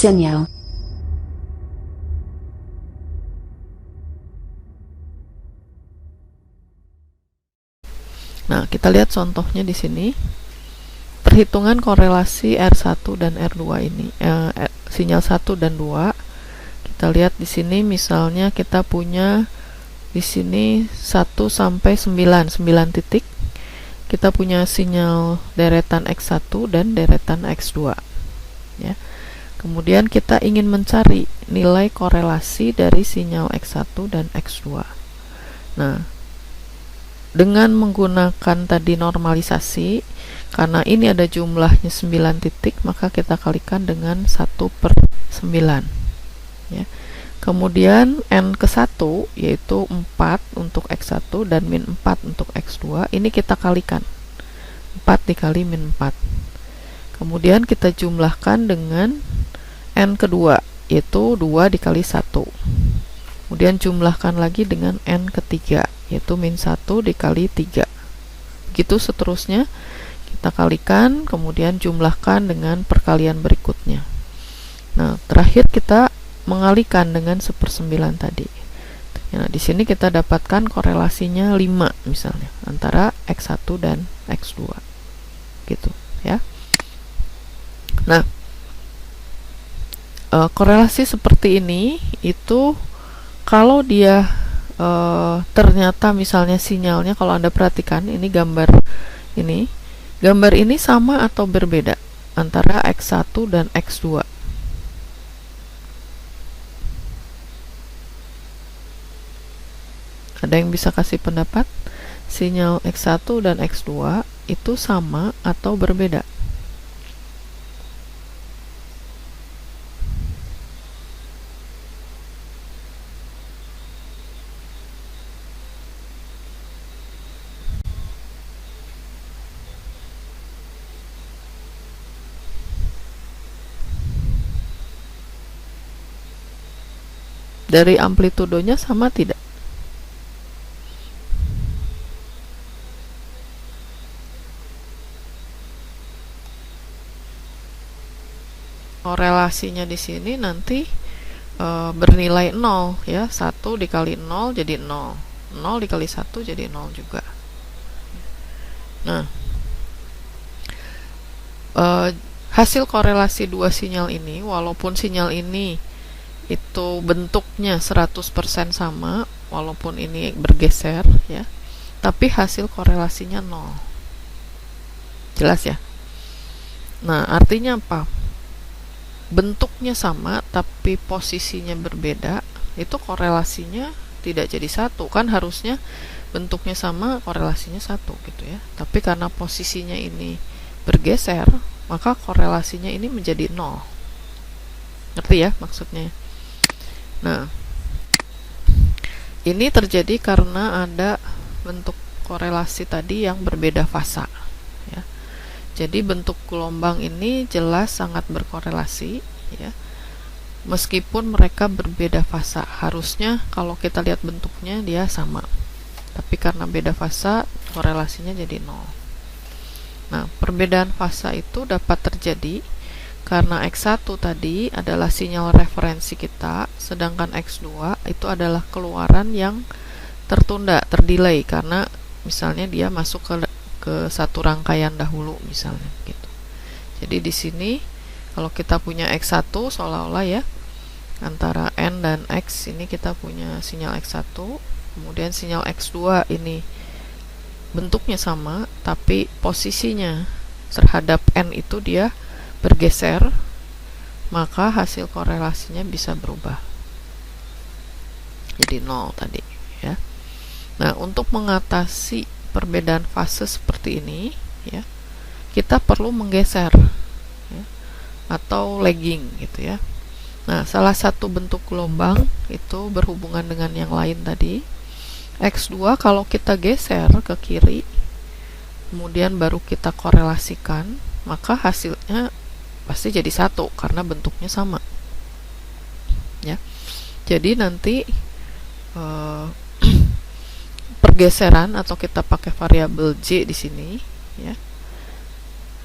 sinyal. Nah, kita lihat contohnya di sini. Perhitungan korelasi R1 dan R2 ini, sinyal 1 dan 2. Kita lihat di sini misalnya kita punya di sini 1 sampai 9 titik. Kita punya sinyal deretan X1 dan deretan X2. Ya. Kemudian kita ingin mencari nilai korelasi dari sinyal X1 dan X2. Nah, dengan menggunakan tadi normalisasi, karena ini ada jumlahnya 9 titik, maka kita kalikan dengan 1/9. Ya. Kemudian N ke 1 yaitu 4 untuk X1 dan min 4 untuk X2, ini kita kalikan 4 dikali min 4. Kemudian kita jumlahkan dengan N kedua yaitu 2 dikali 1. Kemudian jumlahkan lagi dengan N ketiga yaitu min 1 dikali 3. Begitu seterusnya kita kalikan, kemudian jumlahkan dengan perkalian berikutnya. Nah, terakhir kita mengalikan dengan 1/9 tadi. Nah, di sini kita dapatkan korelasinya 5 misalnya antara X1 dan X2. Gitu, ya. Nah, korelasi seperti ini itu kalau dia ternyata misalnya sinyalnya, kalau Anda perhatikan ini gambar ini sama atau berbeda antara X1 dan X2. Ada yang bisa kasih pendapat? Sinyal X1 dan X2 itu sama atau berbeda? Dari amplitudonya sama tidak? Korelasinya di sini nanti bernilai 0 ya. 1 dikali 0 jadi 0. 0 dikali 1 jadi 0 juga. Nah, hasil korelasi dua sinyal ini, walaupun sinyal ini itu bentuknya 100% sama, walaupun ini bergeser ya, tapi hasil korelasinya 0. Jelas ya? Nah, artinya apa? Bentuknya sama tapi posisinya berbeda, itu korelasinya tidak jadi satu. Kan harusnya bentuknya sama, korelasinya satu gitu ya. Tapi karena posisinya ini bergeser, maka korelasinya ini menjadi 0. Ngerti ya maksudnya? Nah, ini terjadi karena ada bentuk korelasi tadi yang berbeda fasa ya. Jadi bentuk gelombang ini jelas sangat berkorelasi ya. Meskipun mereka berbeda fasa, harusnya kalau kita lihat bentuknya dia sama. Tapi karena beda fasa, korelasinya jadi 0. Nah, perbedaan fasa itu dapat terjadi karena X1 tadi adalah sinyal referensi kita, sedangkan X2 itu adalah keluaran yang tertunda, terdelay, karena misalnya dia masuk ke satu rangkaian dahulu misalnya gitu. Jadi di sini kalau kita punya X1 seolah-olah ya, antara N dan X ini kita punya sinyal X1, kemudian sinyal X2 ini bentuknya sama tapi posisinya terhadap N itu dia bergeser, maka hasil korelasinya bisa berubah jadi 0 tadi ya. Nah, untuk mengatasi perbedaan fase seperti ini ya, kita perlu menggeser ya, atau lagging gitu ya. Nah, salah satu bentuk gelombang itu berhubungan dengan yang lain tadi. X2 kalau kita geser ke kiri kemudian baru kita korelasikan, maka hasilnya pasti jadi satu karena bentuknya sama ya. Jadi nanti pergeseran atau kita pakai variabel J di sini ya,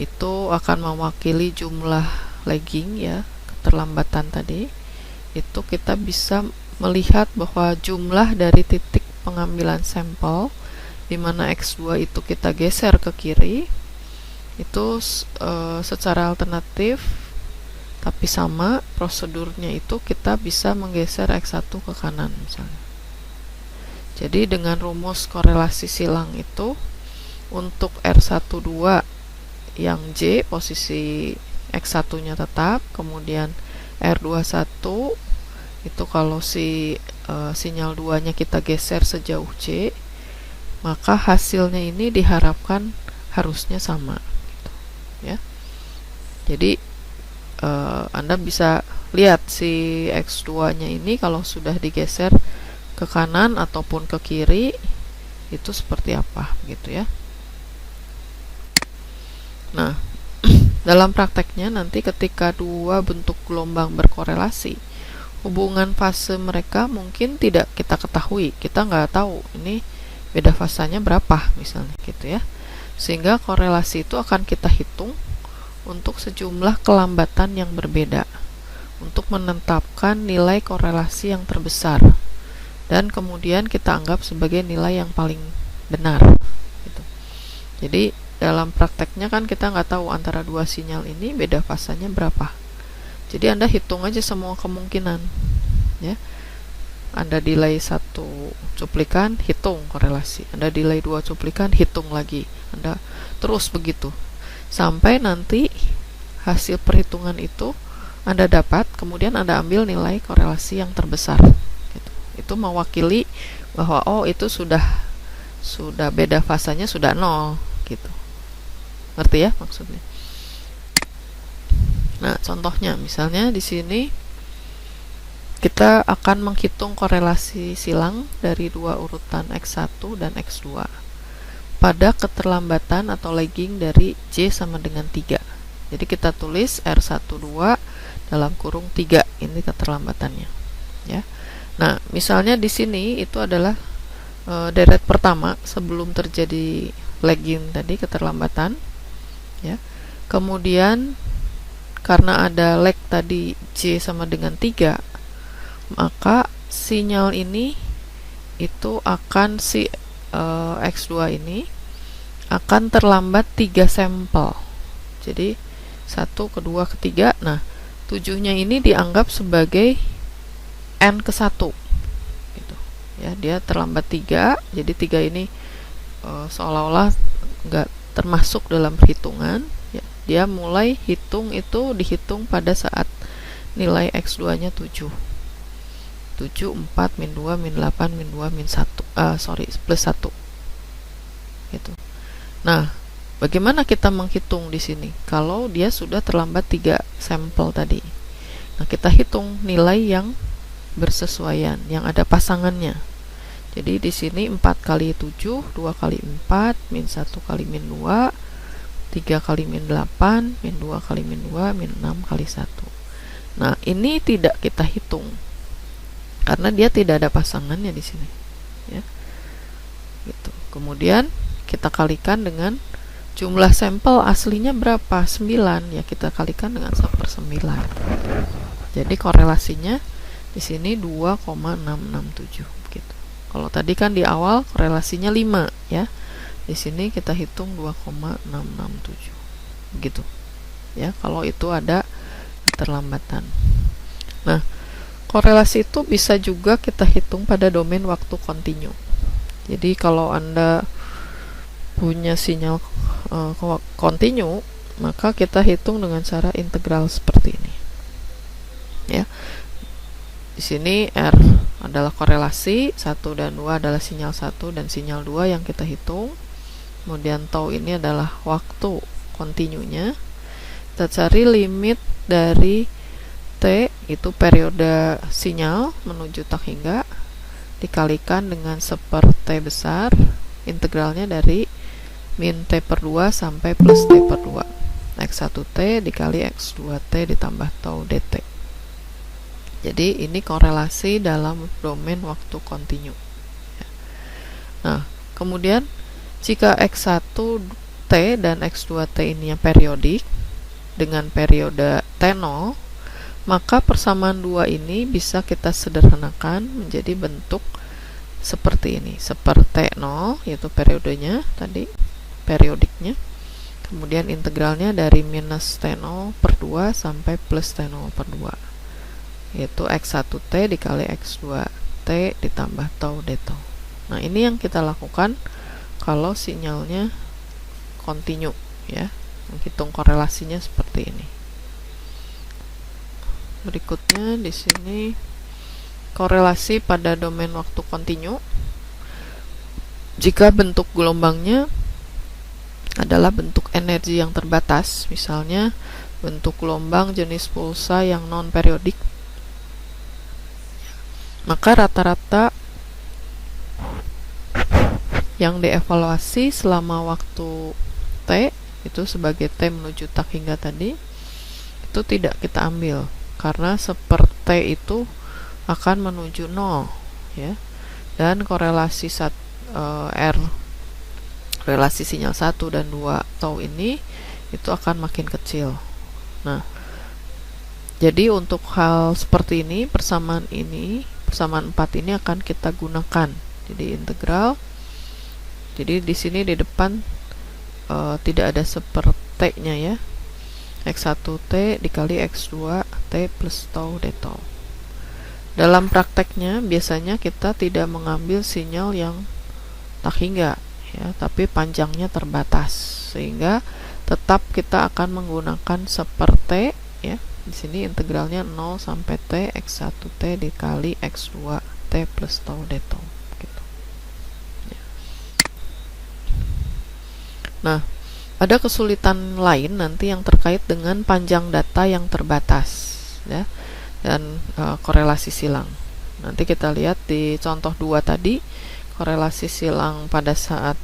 itu akan mewakili jumlah lagging ya keterlambatan tadi, itu kita bisa melihat bahwa jumlah dari titik pengambilan sampel di mana X2 itu kita geser ke kiri, itu secara alternatif tapi sama prosedurnya, itu kita bisa menggeser X1 ke kanan misalnya. Jadi dengan rumus korelasi silang itu, untuk R12 yang J posisi X1 nya tetap, kemudian R21 itu kalau sinyal 2 nya kita geser sejauh J, maka hasilnya ini diharapkan harusnya sama gitu, ya. Jadi Anda bisa lihat si X2 nya ini kalau sudah digeser ke kanan ataupun ke kiri itu seperti apa gitu ya. Nah, dalam prakteknya nanti ketika dua bentuk gelombang berkorelasi, hubungan fase mereka mungkin tidak kita ketahui, kita nggak tahu ini beda fasanya berapa misalnya gitu ya, sehingga korelasi itu akan kita hitung untuk sejumlah kelambatan yang berbeda untuk menetapkan nilai korelasi yang terbesar, dan kemudian kita anggap sebagai nilai yang paling benar gitu. Jadi dalam prakteknya kan kita nggak tahu antara dua sinyal ini beda fasanya berapa. Jadi Anda hitung aja semua kemungkinan ya. Anda delay satu cuplikan, hitung korelasi. Anda delay dua cuplikan, hitung lagi. Anda terus begitu sampai nanti hasil perhitungan itu Anda dapat, kemudian Anda ambil nilai korelasi yang terbesar gitu. Itu mewakili bahwa oh itu sudah beda fasanya sudah 0 gitu. Ngerti ya maksudnya? Nah, contohnya misalnya di sini kita akan menghitung korelasi silang dari dua urutan X1 dan X2 pada keterlambatan atau lagging dari J sama dengan 3. Jadi kita tulis R12 dalam kurung 3, ini keterlambatannya ya. Nah, misalnya di sini itu adalah deret pertama sebelum terjadi lagging tadi, keterlambatan ya. Kemudian karena ada lag tadi J sama dengan 3, maka sinyal ini itu akan X2 ini akan terlambat 3 sampel. Jadi 1, kedua, ketiga. Nah, 7-nya ini dianggap sebagai N ke 1 gitu. Ya, dia terlambat 3. Jadi 3 ini seolah-olah nggak termasuk dalam perhitungan ya. Dia mulai dihitung pada saat nilai X2 nya 7, 4, min 2, min 8, min 2, min 1 plus 1 gitu. Nah, bagaimana kita menghitung di sini kalau dia sudah terlambat 3 sampel tadi? Nah, kita hitung nilai yang bersesuaian, yang ada pasangannya. Jadi di sini 4 kali 7, 2 kali 4, min 1 kali min 2, 3 kali min 8, min 2 kali min 2, min 6 kali 1. Nah, ini tidak kita hitung karena dia tidak ada pasangannya di sini ya. Gitu. Kemudian kita kalikan dengan jumlah sampel aslinya berapa? 9 ya, kita kalikan dengan 1/9. Jadi korelasinya di sini 2,667 gitu. Kalau tadi kan di awal korelasinya 5 ya. Di sini kita hitung 2,667 begitu ya, kalau itu ada keterlambatan. Nah, korelasi itu bisa juga kita hitung pada domain waktu kontinu. Jadi kalau Anda punya sinyal kontinu, maka kita hitung dengan cara integral seperti ini ya. Di sini R adalah korelasi, 1 dan 2 adalah sinyal 1 dan sinyal 2 yang kita hitung. Kemudian tau ini adalah waktu kontinunya. Kita cari limit dari T, itu periode sinyal menuju tak hingga, dikalikan dengan 1/T besar, integralnya dari min T/2 sampai plus T/2. X1T dikali X2T ditambah tau dt. Jadi ini korelasi dalam domain waktu kontinu. Nah, kemudian jika X1T dan X2T ini yang periodik dengan periode T0, maka persamaan 2 ini bisa kita sederhanakan menjadi bentuk seperti ini, seperti T0 yaitu periodenya tadi, periodiknya, kemudian integralnya dari minus T0 per 2 sampai plus T0 per 2, yaitu X1T dikali X2T ditambah tau d tau. Nah, ini yang kita lakukan kalau sinyalnya kontinu, ya. Menghitung korelasinya seperti ini. Berikutnya di sini korelasi pada domain waktu kontinu. Jika bentuk gelombangnya adalah bentuk energi yang terbatas, misalnya bentuk gelombang jenis pulsa yang non-periodik, maka rata-rata yang dievaluasi selama waktu T itu sebagai T menuju tak hingga tadi itu tidak kita ambil, karena seperti itu akan menuju 0, ya. Dan korelasi R, relasi sinyal 1 dan 2 tau ini itu akan makin kecil. Nah, jadi untuk hal seperti ini, persamaan 4 ini akan kita gunakan. Jadi integral. Jadi di sini di depan tidak ada sepertinya, ya. X1T dikali X2T plus tau d tau. Dalam prakteknya biasanya kita tidak mengambil sinyal yang tak hingga, ya, tapi panjangnya terbatas, sehingga tetap kita akan menggunakan seperti, ya. Di sini integralnya 0 sampai T X1T dikali X2T plus tau d tau, gitu. Ya. Nah, ada kesulitan lain nanti yang terkait dengan panjang data yang terbatas, ya, dan korelasi silang. Nanti kita lihat di contoh 2 tadi, korelasi silang pada saat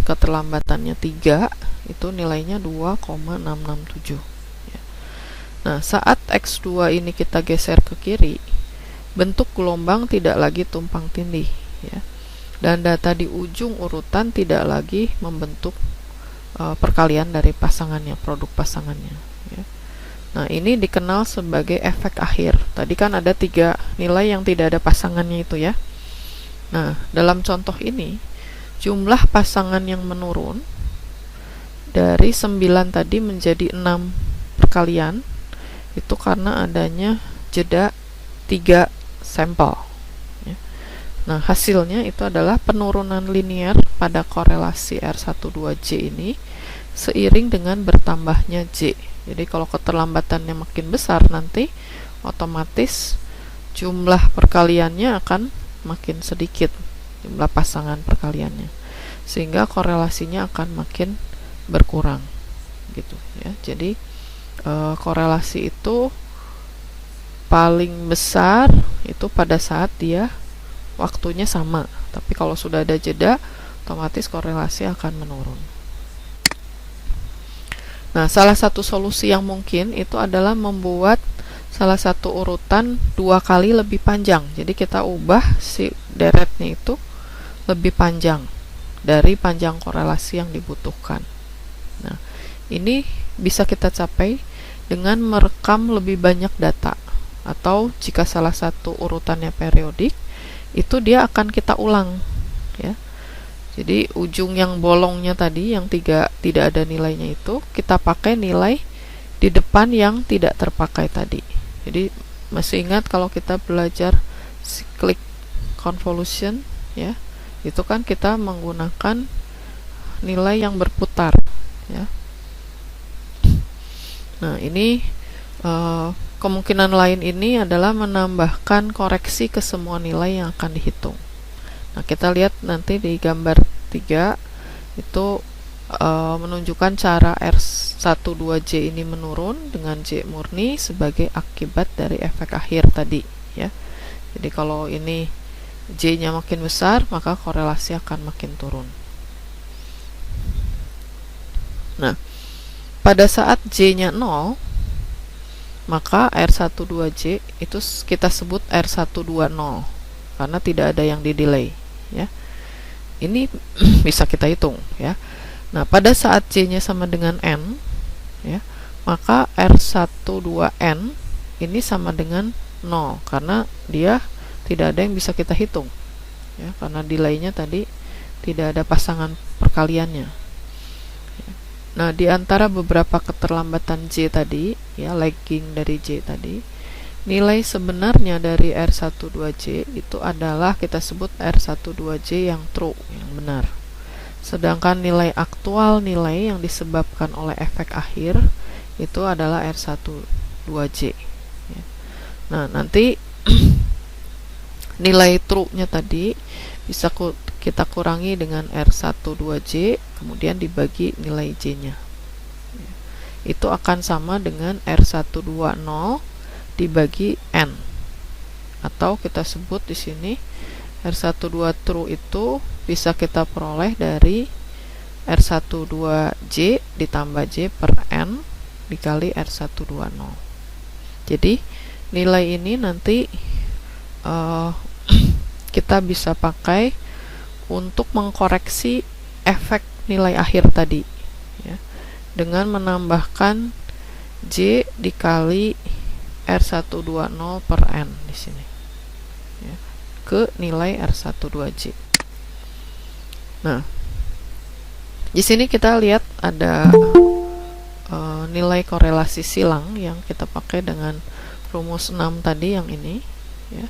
keterlambatannya 3 itu nilainya 2,667, ya. Nah, saat X2 ini kita geser ke kiri, bentuk gelombang tidak lagi tumpang tindih, ya, dan data di ujung urutan tidak lagi membentuk perkalian dari pasangannya, produk pasangannya, ya. Nah, ini dikenal sebagai efek akhir. Tadi kan ada 3 nilai yang tidak ada pasangannya itu, ya. Nah, dalam contoh ini jumlah pasangan yang menurun dari 9 tadi menjadi 6 perkalian itu karena adanya jeda 3 sampel, ya. Nah, hasilnya itu adalah penurunan linear pada korelasi R12J ini seiring dengan bertambahnya J. Jadi kalau keterlambatannya makin besar, nanti otomatis jumlah perkaliannya akan makin sedikit, jumlah pasangan perkaliannya, sehingga korelasinya akan makin berkurang, gitu, ya. Jadi korelasi itu paling besar itu pada saat dia waktunya sama, tapi kalau sudah ada jeda, otomatis korelasi akan menurun. Nah, salah satu solusi yang mungkin itu adalah membuat salah satu urutan 2 kali lebih panjang. Jadi kita ubah si deretnya itu lebih panjang dari panjang korelasi yang dibutuhkan. Nah, ini bisa kita capai dengan merekam lebih banyak data, atau jika salah satu urutannya periodik, itu dia akan kita ulang, ya. Jadi ujung yang bolongnya tadi yang tidak ada nilainya itu kita pakai nilai di depan yang tidak terpakai tadi. Jadi masih ingat kalau kita belajar cyclic convolution, ya, itu kan kita menggunakan nilai yang berputar, ya. Nah, ini kemungkinan lain ini adalah menambahkan koreksi ke semua nilai yang akan dihitung. Nah, kita lihat nanti di gambar 3 itu menunjukkan cara R12J ini menurun dengan J murni sebagai akibat dari efek akhir tadi, ya. Jadi kalau ini J-nya makin besar, maka korelasi akan makin turun. Nah, pada saat J-nya 0, maka R12J itu kita sebut R120 karena tidak ada yang di delay, ya. Ini bisa kita hitung, ya. Nah, pada saat J-nya sama dengan N, ya, maka R12N ini sama dengan 0 karena dia tidak ada yang bisa kita hitung ya, karena delaynya tadi tidak ada pasangan perkaliannya. Nah, di antara beberapa keterlambatan J tadi ya, lagging dari J tadi, nilai sebenarnya dari R12J itu adalah kita sebut R12J yang true, yang benar. Sedangkan nilai aktual, nilai yang disebabkan oleh efek akhir itu adalah R12J ya. Nah, nanti nilai true-nya tadi bisa kita kurangi dengan R12J, kemudian dibagi nilai J-nya. Itu akan sama dengan R120 dibagi N. Atau kita sebut di sini R12 true itu bisa kita peroleh dari R12J ditambah J per N dikali R120. Jadi nilai ini nanti kita bisa pakai untuk mengkoreksi efek nilai akhir tadi ya, dengan menambahkan J dikali R120 per N di sini ya, ke nilai R12J. Nah, di sini kita lihat ada nilai korelasi silang yang kita pakai dengan rumus 6 tadi yang ini ya.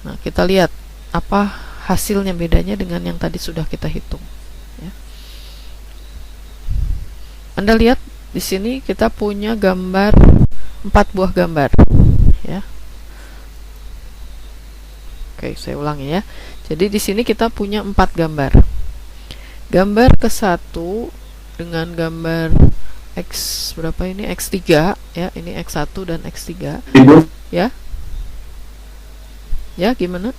Nah, kita lihat apa hasilnya, bedanya dengan yang tadi sudah kita hitung ya. Anda lihat di sini kita punya gambar 4 buah gambar ya. Oke, saya ulangi ya. Jadi di sini kita punya 4 gambar. Gambar ke-1 dengan gambar X berapa ini? X3 ya, ini X1 dan X3 ya. Ya, gimana?